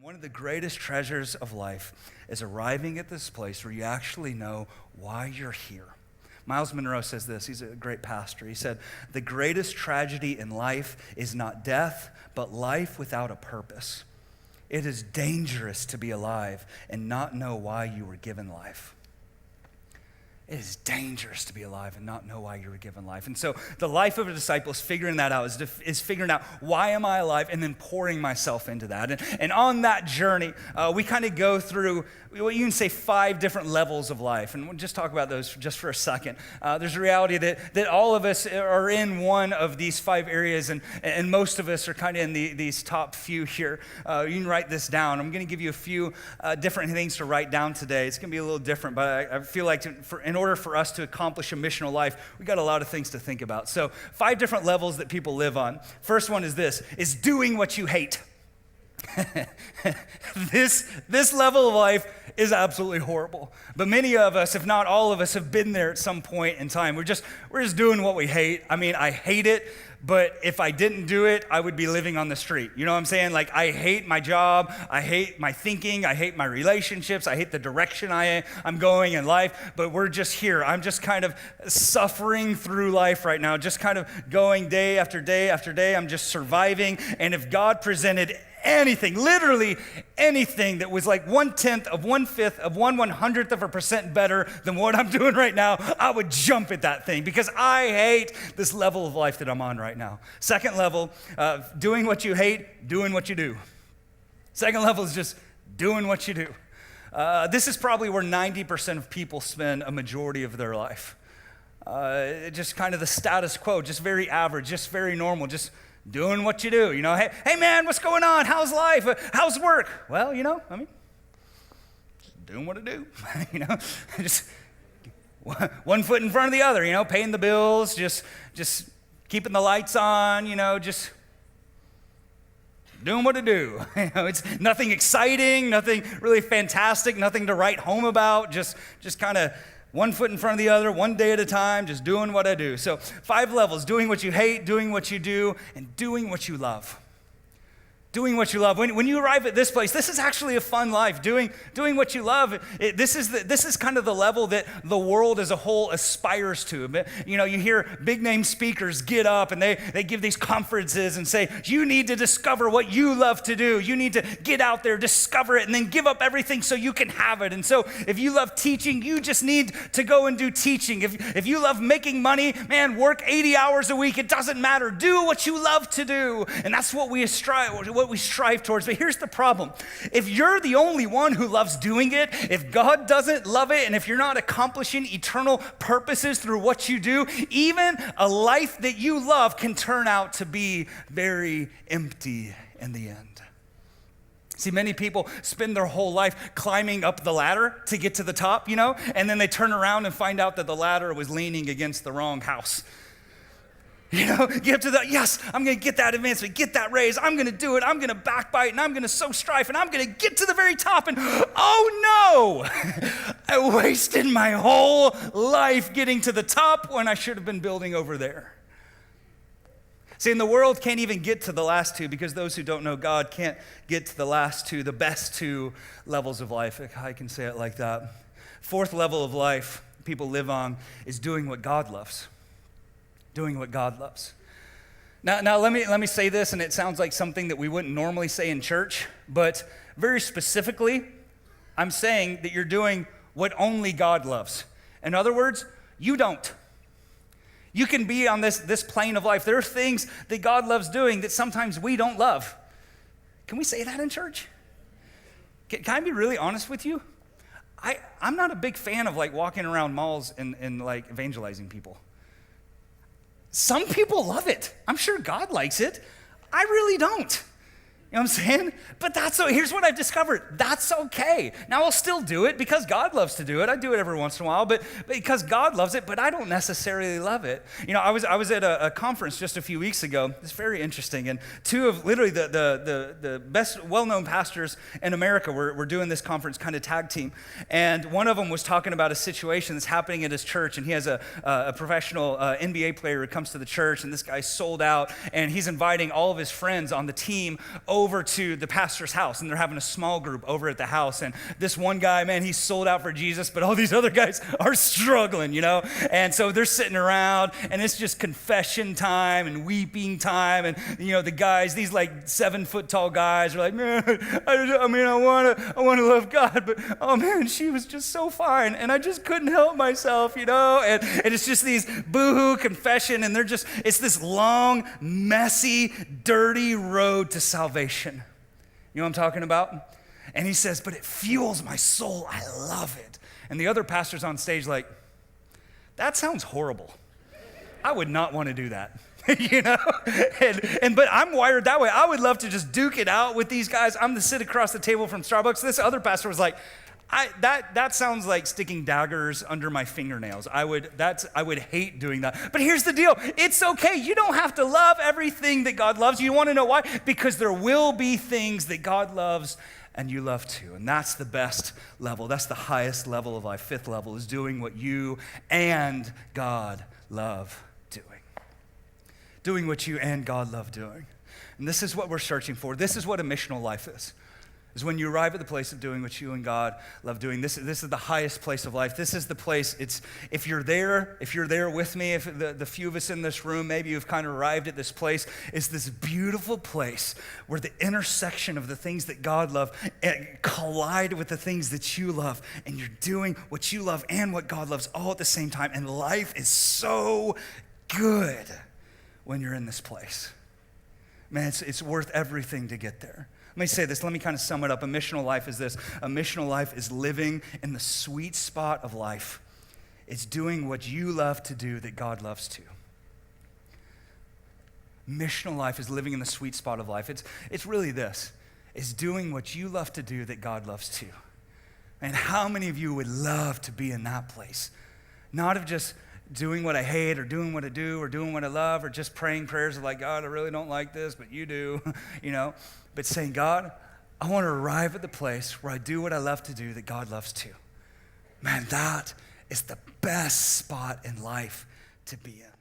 One of the greatest treasures of life is arriving at this place where you actually know why you're here. Miles Monroe says this, he's a great pastor. He said, the greatest tragedy in life is not death, but life without a purpose. It is dangerous to be alive and not know why you were given life. It is dangerous to be alive and not know why you were given life. And so the life of a disciple is figuring that out, is figuring out why am I alive and then pouring myself into that. And on that journey, we kind of go through, well, you can say 5 different levels of life. And we'll just talk about those just for a second. There's a reality that all of us are in one of these 5 areas, and most of us are kind of in these top few here. You can write this down. I'm going to give you a few different things to write down today. It's going to be a little different, but I feel like in order for us to accomplish a missional life, we got a lot of things to think about. So 5 different levels that people live on. First one is this, is doing what you hate. This level of life is absolutely horrible. But many of us, if not all of us, have been there at some point in time. We're just doing what we hate. I mean, I hate it, but if I didn't do it, I would be living on the street. You know what I'm saying? Like, I hate my job. I hate my thinking. I hate my relationships. I hate the direction I'm going in life. But we're just here. I'm just kind of suffering through life right now, just kind of going day after day after day. I'm just surviving. And if God presented anything, literally anything that was like 1/10 of 1/5 of 1/100th of a percent better than what I'm doing right now, I would jump at that thing because I hate this level of life that I'm on right now. Second level, doing what you hate, doing what you do. Second level is just doing what you do. This is probably where 90% of people spend a majority of their life. Just kind of the status quo, just very average, just very normal, just doing what you do, you know. Hey man, what's going on? How's life? How's work? Well, you know, I mean, just doing what I do, you know, just one foot in front of the other, you know, paying the bills, just keeping the lights on, you know, just doing what I do. You know, it's nothing exciting, nothing really fantastic, nothing to write home about, just kind of one foot in front of the other, one day at a time, just doing what I do. So 5 levels, doing what you hate, doing what you do, and doing what you love. Doing what you love. When you arrive at this place, this is actually a fun life. Doing what you love. This is kind of the level that the world as a whole aspires to. You know, you hear big name speakers get up and they give these conferences and say, you need to discover what you love to do. You need to get out there, discover it, and then give up everything so you can have it. And so if you love teaching, you just need to go and do teaching. If you love making money, man, work 80 hours a week. It doesn't matter. Do what you love to do. And that's what we strive towards. But here's the problem. If you're the only one who loves doing it, if God doesn't love it, and if you're not accomplishing eternal purposes through what you do, even a life that you love can turn out to be very empty in the end. See, many people spend their whole life climbing up the ladder to get to the top, you know, and then they turn around and find out that the ladder was leaning against the wrong house. You know, get up to the, yes, I'm going to get that advancement, get that raise, I'm going to do it, I'm going to backbite, and I'm going to sow strife, and I'm going to get to the very top, and oh no, I wasted my whole life getting to the top when I should have been building over there. See, and the world can't even get to the last 2 because those who don't know God can't get to the last 2, the best 2 levels of life. I can say it like that. 4th level of life people live on is doing what God loves. Doing what God loves. Now let me say this, and it sounds like something that we wouldn't normally say in church, but very specifically, I'm saying that you're doing what only God loves. In other words, you don't. You can be on this plane of life. There are things that God loves doing that sometimes we don't love. Can we say that in church? Can I be really honest with you? I'm not a big fan of like walking around malls and like evangelizing people. Some people love it. I'm sure God likes it. I really don't. You know what I'm saying? But here's what I've discovered. That's okay. Now I'll still do it because God loves to do it. I do it every once in a while, but because God loves it, but I don't necessarily love it. You know, I was at a conference just a few weeks ago. It's very interesting. And 2 of literally the best well-known pastors in America were doing this conference kind of tag team. And one of them was talking about a situation that's happening at his church. And he has a professional NBA player who comes to the church, and this guy's sold out, and he's inviting all of his friends on the team over over to the pastor's house, and they're having a small group over at the house. And this one guy, man, he's sold out for Jesus, but all these other guys are struggling, And so they're sitting around, and it's just confession time and weeping time. And, the guys, these like 7-foot tall guys are like, man, I want to love God, but oh man, she was just so fine, and I just couldn't help myself, And it's just these boohoo confession, and it's this long, messy, dirty road to salvation. You know what I'm talking about? And he says, but it fuels my soul. I love it. And the other pastor's on stage like, that sounds horrible. I would not want to do that. But I'm wired that way. I would love to just duke it out with these guys. I'm to sit across the table from Starbucks. This other pastor was like, that sounds like sticking daggers under my fingernails. I would hate doing that. But here's the deal. It's okay. You don't have to love everything that God loves. You want to know why? Because there will be things that God loves and you love too. And that's the best level. That's the highest level of life. 5th level is doing what you and God love doing. Doing what you and God love doing. And this is what we're searching for. This is what a missional life is when you arrive at the place of doing what you and God love doing. This is the highest place of life. This is the place, if you're there with me, if the few of us in this room, maybe you've kind of arrived at this place, it's this beautiful place where the intersection of the things that God loves collide with the things that you love, and you're doing what you love and what God loves all at the same time, and life is so good when you're in this place. Man, it's worth everything to get there. Let me say this. Let me kind of sum it up. A missional life is this. A missional life is living in the sweet spot of life. It's doing what you love to do that God loves to. Missional life is living in the sweet spot of life. It's really this. It's doing what you love to do that God loves to. And how many of you would love to be in that place? Not of just doing what I hate or doing what I do or doing what I love or just praying prayers of like, God, I really don't like this, but you do, But saying, God, I want to arrive at the place where I do what I love to do that God loves too. Man, that is the best spot in life to be in.